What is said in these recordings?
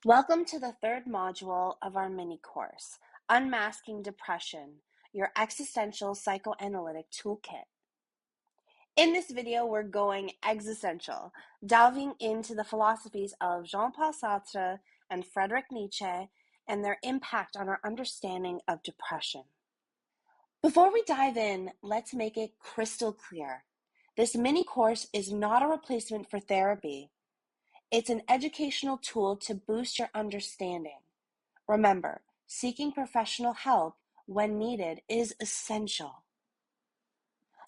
Welcome to the third module of our mini course, Unmasking Depression, your existential psychoanalytic toolkit. In this video, we're going existential, delving into the philosophies of Jean-Paul Sartre and Friedrich Nietzsche and their impact on our understanding of depression. Before we dive in, let's make it crystal clear. This mini course is not a replacement for therapy. It's an educational tool to boost your understanding. Remember, seeking professional help when needed is essential.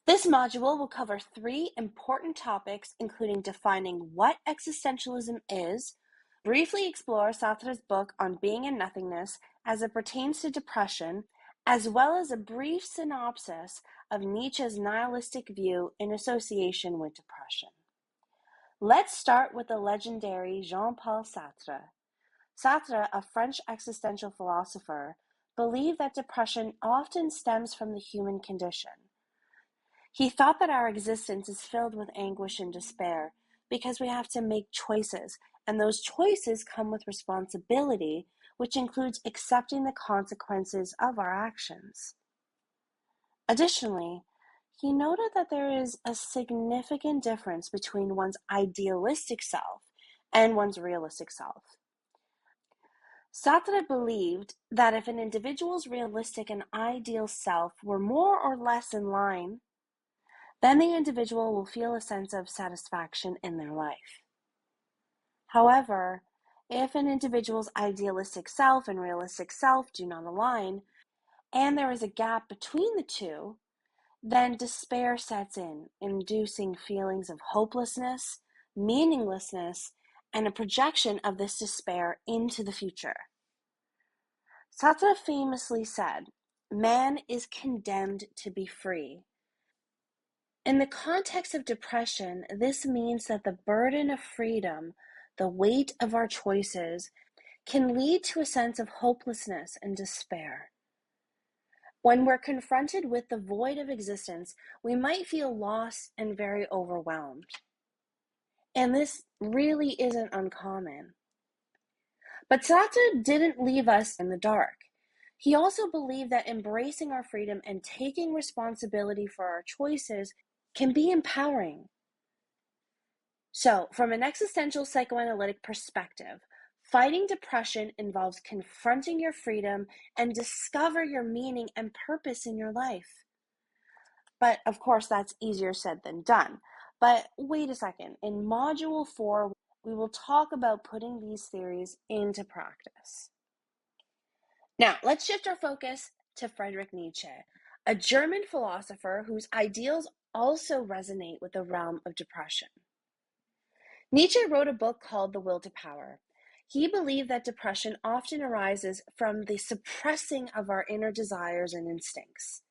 This module will cover 3 important topics, including defining what existentialism is, briefly explore Sartre's book on being and nothingness as it pertains to depression, as well as a brief synopsis of Nietzsche's nihilistic view in association with depression. Let's start with the legendary Jean-Paul Sartre. Sartre, a French existential philosopher, believed that depression often stems from the human condition. He thought that our existence is filled with anguish and despair because we have to make choices, and those choices come with responsibility, which includes accepting the consequences of our actions. Additionally, he noted that there is a significant difference between one's idealistic self and one's realistic self. Sartre believed that if an individual's realistic and ideal self were more or less in line, then the individual will feel a sense of satisfaction in their life. However, if an individual's idealistic self and realistic self do not align, and there is a gap between the two, then despair sets in, inducing feelings of hopelessness, meaninglessness, and a projection of this despair into the future. Sartre famously said, "Man is condemned to be free." In the context of depression, this means that the burden of freedom, the weight of our choices, can lead to a sense of hopelessness and despair. When we're confronted with the void of existence, we might feel lost and very overwhelmed. And this really isn't uncommon. But Sartre didn't leave us in the dark. He also believed that embracing our freedom and taking responsibility for our choices can be empowering. So, from an existential psychoanalytic perspective, fighting depression involves confronting your freedom and discover your meaning and purpose in your life. But of course, that's easier said than done. But wait a second. In Module 4, we will talk about putting these theories into practice. Now, let's shift our focus to Friedrich Nietzsche, a German philosopher whose ideals also resonate with the realm of depression. Nietzsche wrote a book called The Will to Power. He believed that depression often arises from the suppressing of our inner desires and instincts.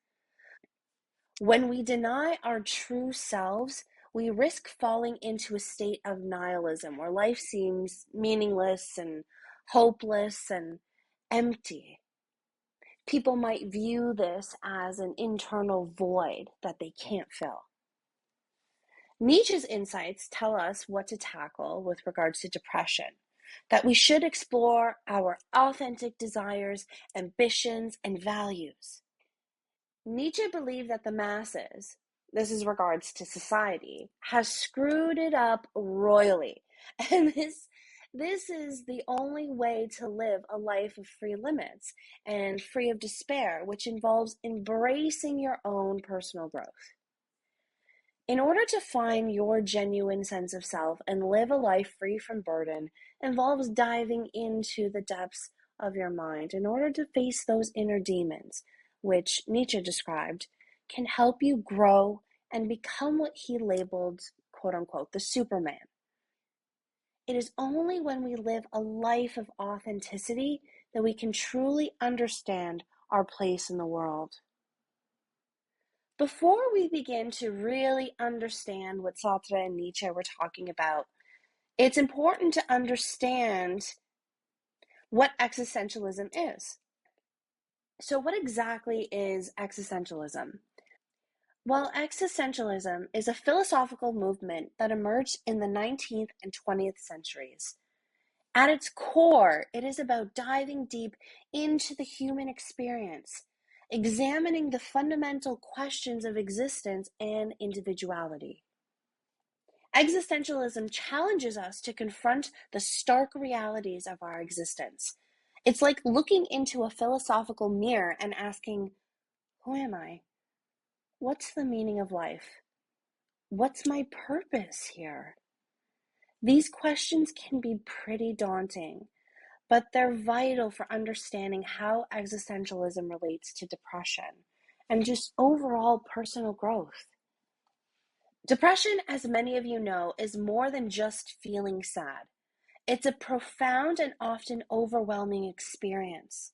When we deny our true selves, we risk falling into a state of nihilism where life seems meaningless and hopeless and empty. People might view this as an internal void that they can't fill. Nietzsche's insights tell us what to tackle with regards to depression, that we should explore our authentic desires, ambitions, and values. Nietzsche believed that the masses, this is regards to society, has screwed it up royally. And this is the only way to live a life of free limits and free of despair, which involves embracing your own personal growth. In order to find your genuine sense of self and live a life free from burden involves diving into the depths of your mind in order to face those inner demons, which Nietzsche described, can help you grow and become what he labeled, quote unquote, the Superman. It is only when we live a life of authenticity that we can truly understand our place in the world. Before we begin to really understand what Sartre and Nietzsche were talking about, it's important to understand what existentialism is. So, what exactly is existentialism? Well, existentialism is a philosophical movement that emerged in the 19th and 20th centuries. At its core, it is about diving deep into the human experience, examining the fundamental questions of existence and individuality. Existentialism challenges us to confront the stark realities of our existence. It's like looking into a philosophical mirror and asking, who am I? What's the meaning of life? What's my purpose here? These questions can be pretty daunting, but they're vital for understanding how existentialism relates to depression and just overall personal growth. Depression, as many of you know, is more than just feeling sad. It's a profound and often overwhelming experience.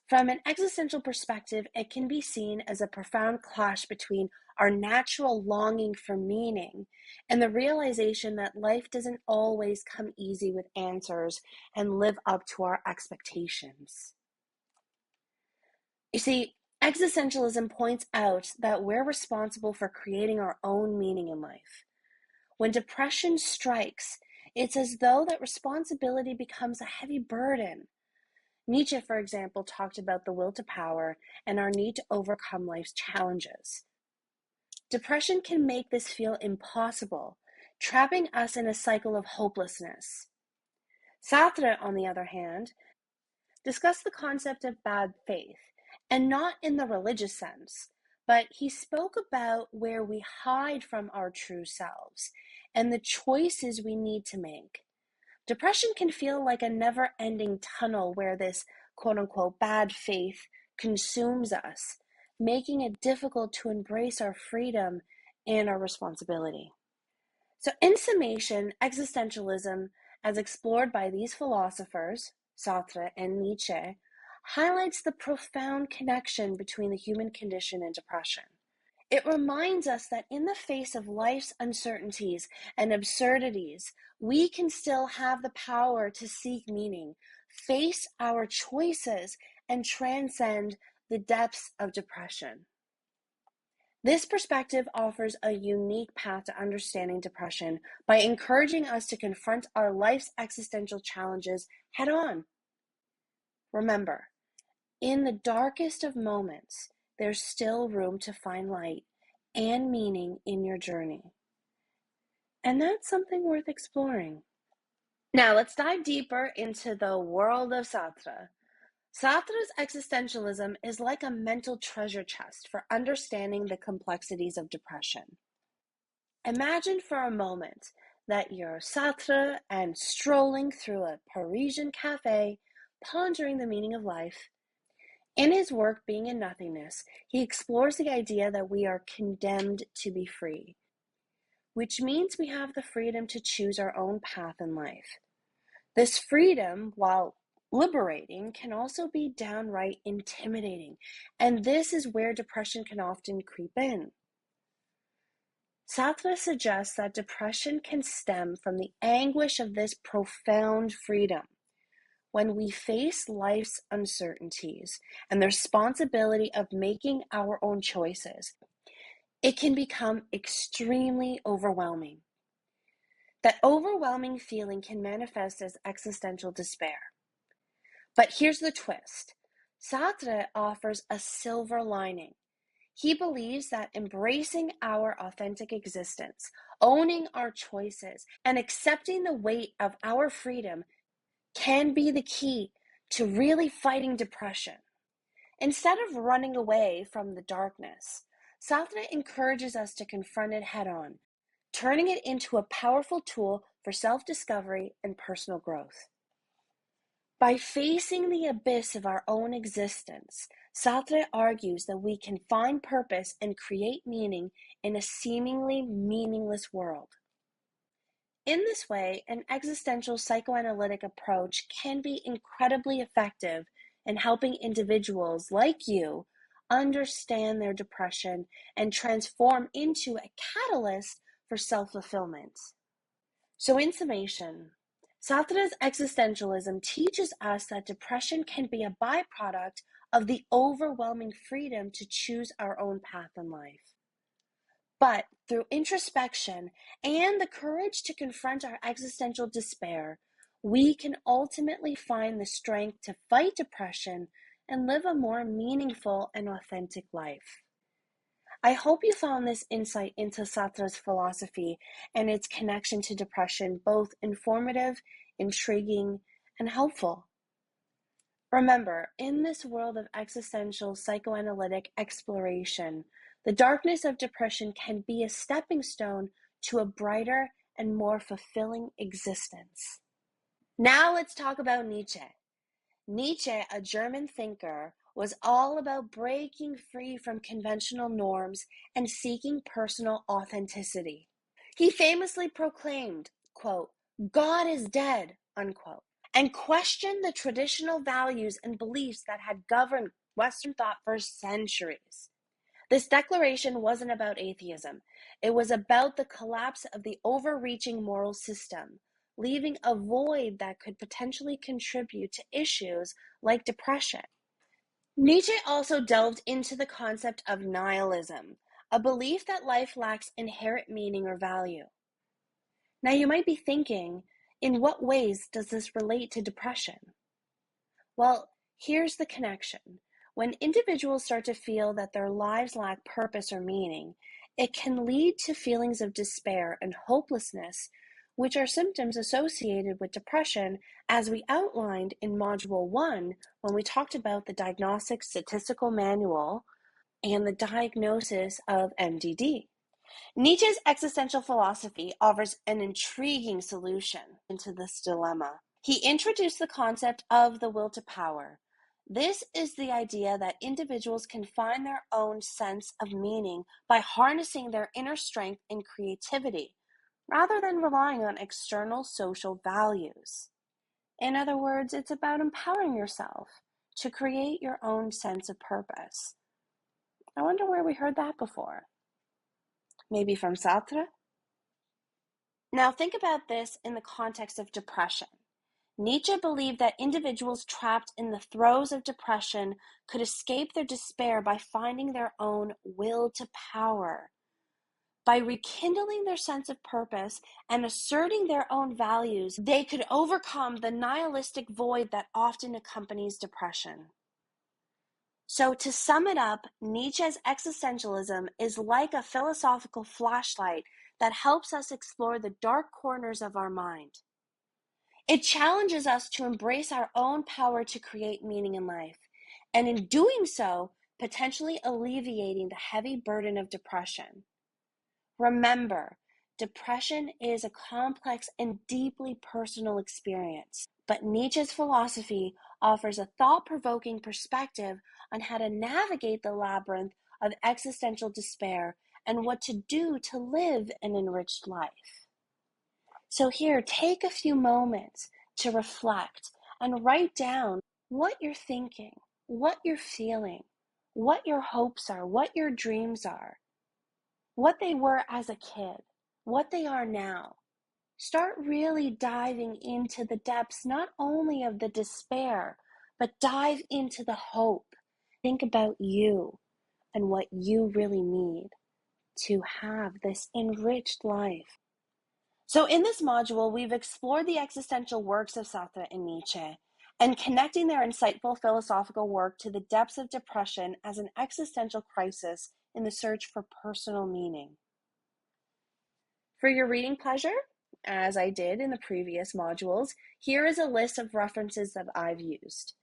From an existential perspective, it can be seen as a profound clash between our natural longing for meaning and the realization that life doesn't always come easy with answers and live up to our expectations. You see, existentialism points out that we're responsible for creating our own meaning in life. When depression strikes, it's as though that responsibility becomes a heavy burden. Nietzsche, for example, talked about the will to power and our need to overcome life's challenges. Depression can make this feel impossible, trapping us in a cycle of hopelessness. Sartre, on the other hand, discussed the concept of bad faith, and not in the religious sense, but he spoke about where we hide from our true selves and the choices we need to make. Depression can feel like a never-ending tunnel where this quote-unquote bad faith consumes us, making it difficult to embrace our freedom and our responsibility. So in summation, existentialism, as explored by these philosophers, Sartre and Nietzsche, highlights the profound connection between the human condition and depression. It reminds us that in the face of life's uncertainties and absurdities, we can still have the power to seek meaning, face our choices, and transcend the depths of depression. This perspective offers a unique path to understanding depression by encouraging us to confront our life's existential challenges head on. Remember, in the darkest of moments, there's still room to find light and meaning in your journey. And that's something worth exploring. Now, let's dive deeper into the world of Sartre. Sartre's existentialism is like a mental treasure chest for understanding the complexities of depression. Imagine for a moment that you're Sartre and strolling through a Parisian cafe, pondering the meaning of life. In his work, Being in Nothingness, he explores the idea that we are condemned to be free, which means we have the freedom to choose our own path in life. This freedom, while liberating, can also be downright intimidating, and this is where depression can often creep in. Sartre suggests that depression can stem from the anguish of this profound freedom. When we face life's uncertainties and the responsibility of making our own choices, it can become extremely overwhelming. That overwhelming feeling can manifest as existential despair. But here's the twist. Sartre offers a silver lining. He believes that embracing our authentic existence, owning our choices, and accepting the weight of our freedom can be the key to really fighting depression. Instead of running away from the darkness, Sartre encourages us to confront it head on, turning it into a powerful tool for self-discovery and personal growth. By facing the abyss of our own existence, Sartre argues that we can find purpose and create meaning in a seemingly meaningless world. In this way, an existential psychoanalytic approach can be incredibly effective in helping individuals like you understand their depression and transform into a catalyst for self-fulfillment. So in summation, Sartre's existentialism teaches us that depression can be a byproduct of the overwhelming freedom to choose our own path in life. But through introspection and the courage to confront our existential despair, we can ultimately find the strength to fight depression and live a more meaningful and authentic life. I hope you found this insight into Sartre's philosophy and its connection to depression both informative, intriguing, and helpful. Remember, in this world of existential psychoanalytic exploration, the darkness of depression can be a stepping stone to a brighter and more fulfilling existence. Now let's talk about Nietzsche. Nietzsche, a German thinker, was all about breaking free from conventional norms and seeking personal authenticity. He famously proclaimed, quote, "God is dead," unquote, and questioned the traditional values and beliefs that had governed Western thought for centuries. This declaration wasn't about atheism. It was about the collapse of the overreaching moral system, leaving a void that could potentially contribute to issues like depression. Nietzsche also delved into the concept of nihilism, a belief that life lacks inherent meaning or value. Now you might be thinking, in what ways does this relate to depression? Well, here's the connection. When individuals start to feel that their lives lack purpose or meaning, it can lead to feelings of despair and hopelessness, which are symptoms associated with depression, as we outlined in Module 1 when we talked about the Diagnostic Statistical Manual and the diagnosis of MDD. Nietzsche's existential philosophy offers an intriguing solution to this dilemma. He introduced the concept of the will to power. This is the idea that individuals can find their own sense of meaning by harnessing their inner strength and creativity, rather than relying on external social values. In other words, it's about empowering yourself to create your own sense of purpose. I wonder where we heard that before. Maybe from Sartre? Now think about this in the context of depression. Nietzsche believed that individuals trapped in the throes of depression could escape their despair by finding their own will to power. By rekindling their sense of purpose and asserting their own values, they could overcome the nihilistic void that often accompanies depression. So to sum it up, Nietzsche's existentialism is like a philosophical flashlight that helps us explore the dark corners of our mind. It challenges us to embrace our own power to create meaning in life, and in doing so, potentially alleviating the heavy burden of depression. Remember, depression is a complex and deeply personal experience, but Nietzsche's philosophy offers a thought-provoking perspective on how to navigate the labyrinth of existential despair and what to do to live an enriched life. So here, take a few moments to reflect and write down what you're thinking, what you're feeling, what your hopes are, what your dreams are, what they were as a kid, what they are now. Start really diving into the depths, not only of the despair, but dive into the hope. Think about you and what you really need to have this enriched life. So in this module, we've explored the existential works of Sartre and Nietzsche and connecting their insightful philosophical work to the depths of depression as an existential crisis in the search for personal meaning. For your reading pleasure, as I did in the previous modules, here is a list of references that I've used.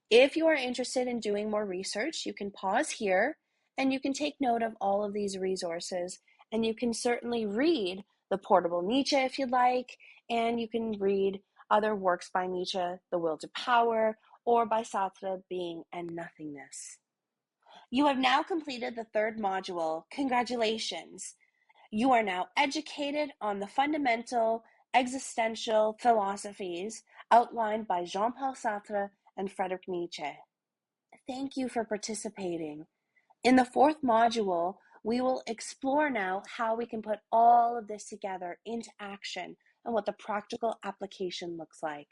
If you are interested in doing more research, you can pause here and you can take note of all of these resources, and you can certainly read The Portable Nietzsche if you'd like, and you can read other works by Nietzsche, The Will to Power, or by Sartre, Being and Nothingness. You have now completed the third module. Congratulations! You are now educated on the fundamental existential philosophies outlined by Jean-Paul Sartre and Friedrich Nietzsche. Thank you for participating. In the fourth module, we will explore now how we can put all of this together into action and what the practical application looks like.